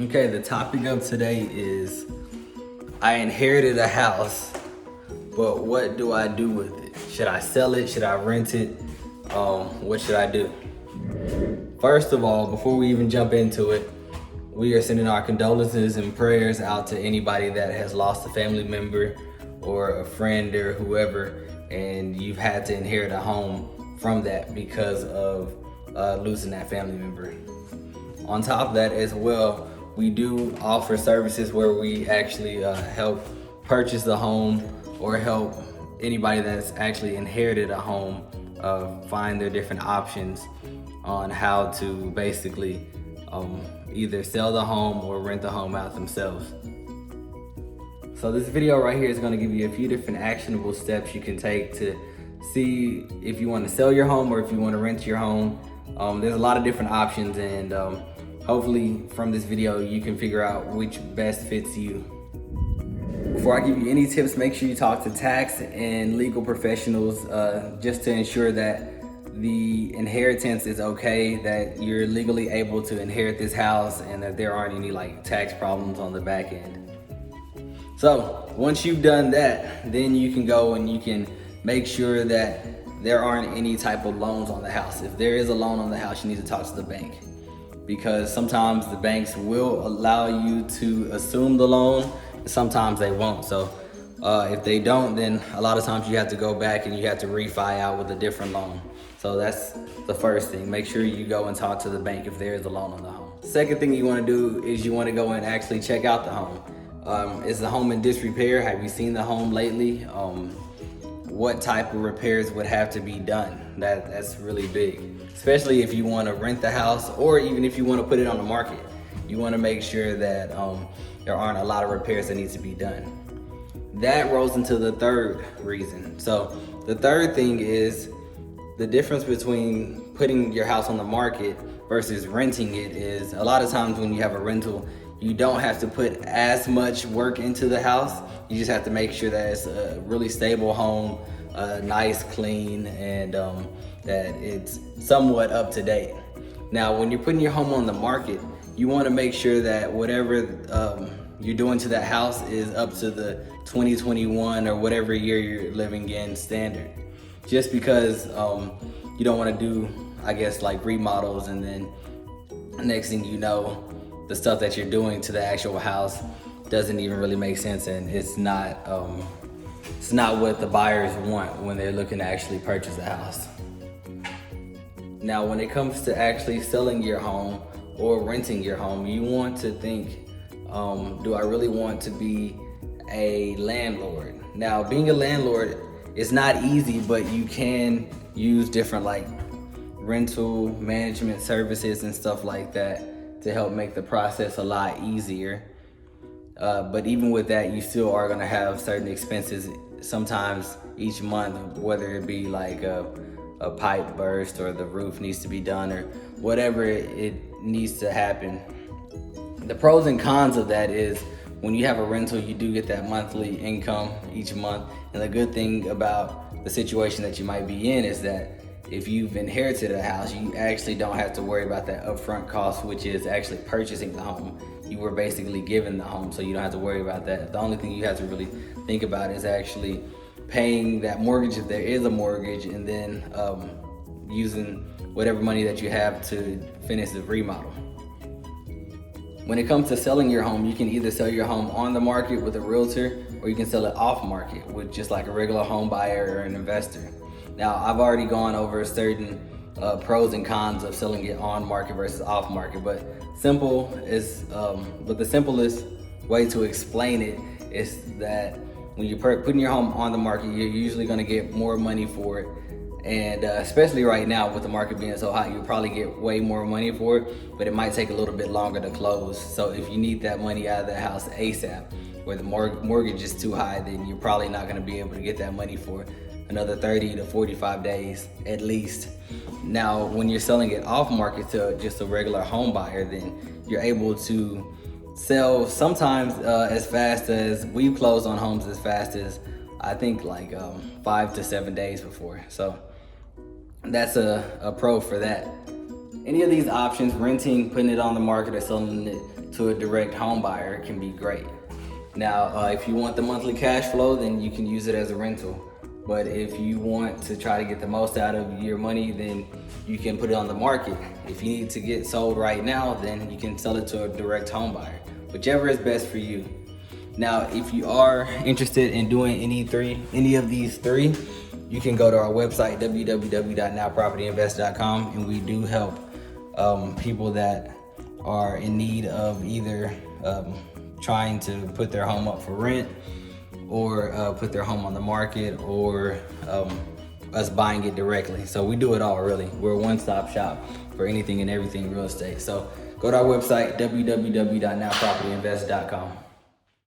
Okay, the topic of today is I inherited a house, but what do I do with it? Should I sell it? Should I rent it? What should I do? First of all, before we even jump into it, we are sending our condolences and prayers out to anybody that has lost a family member or a friend or whoever, and you've had to inherit a home from that because of losing that family member. On top of that as well, we do offer services where we actually help purchase the home or help anybody that's actually inherited a home find their different options on how to basically either sell the home or rent the home out themselves. So this video right here is going to give you a few different actionable steps you can take to see if you want to sell your home or if you want to rent your home. There's a lot of different options, and hopefully from this video you can figure out which best fits you. Before I give you any tips, make sure you talk to tax and legal professionals just to ensure that the inheritance is okay, that you're legally able to inherit this house, and that there aren't any tax problems on the back end. So once you've done that, then you can go and you can make sure that there aren't any type of loans on the house. If there is a loan on the house, you need to talk to the bank, because sometimes the banks will allow you to assume the loan, and sometimes they won't. So if they don't, then a lot of times you have to go back and you have to refi out with a different loan. So that's the first thing. Make sure you go and talk to the bank if there is a loan on the home. Second thing you want to do is you want to go and actually check out the home. Is the home in disrepair? Have you seen the home lately? What type of repairs would have to be done? That's really big, especially if you want to rent the house or even if you want to put it on the market. You want to make sure that there aren't a lot of repairs that need to be done. That rolls into the third reason. So the third thing is the difference between putting your house on the market versus renting it is a lot of times when you have a rental, you don't have to put as much work into the house. You just have to make sure that it's a really stable home, nice, clean, and that it's somewhat up to date. Now, when you're putting your home on the market, you want to make sure that whatever you're doing to that house is up to the 2021 or whatever year you're living in standard. Just because you don't want to do, remodels, and then next thing you know, the stuff that you're doing to the actual house doesn't even really make sense, and it's not what the buyers want when they're looking to actually purchase a house. Now, when it comes to actually selling your home or renting your home, you want to think, do I really want to be a landlord? Now, being a landlord is not easy, but you can use different rental management services and stuff like that to help make the process a lot easier. But even with that, you still are going to have certain expenses sometimes each month, whether it be a pipe burst or the roof needs to be done or whatever it needs to happen. The pros and cons of that is when you have a rental, you do get that monthly income each month. And the good thing about the situation that you might be in is that if you've inherited a house, you actually don't have to worry about that upfront cost, which is actually purchasing the home. You were basically given the home, so you don't have to worry about that. The only thing you have to really think about is actually paying that mortgage if there is a mortgage, and then using whatever money that you have to finish the remodel. When it comes to selling your home, you can either sell your home on the market with a realtor, or you can sell it off market with just a regular home buyer or an investor. Now, I've already gone over certain pros and cons of selling it on market versus off market, but the simplest way to explain it is that when you're putting your home on the market, you're usually going to get more money for it. And especially right now with the market being so hot, you'll probably get way more money for it, but it might take a little bit longer to close. So if you need that money out of the house ASAP, where the mortgage is too high, then you're probably not going to be able to get that money for another 30 to 45 days at least. Now, when you're selling it off market to just a regular home buyer, then you're able to sell sometimes as fast as we've closed on homes as fast as I think 5 to 7 days before. So that's a pro for that. Any of these options, renting, putting it on the market, or selling it to a direct home buyer, it can be great. Now, if you want the monthly cash flow, then you can use it as a rental. But if you want to try to get the most out of your money, then you can put it on the market. If you need to get sold right now, then you can sell it to a direct home buyer, whichever is best for you. Now, if you are interested in doing any of these three, you can go to our website, www.nowpropertyinvest.com, and we do help people that are in need of either trying to put their home up for rent, or put their home on the market, or us buying it directly. So we do it all, really. We're a one-stop shop for anything and everything real estate. So go to our website, www.nowpropertyinvest.com.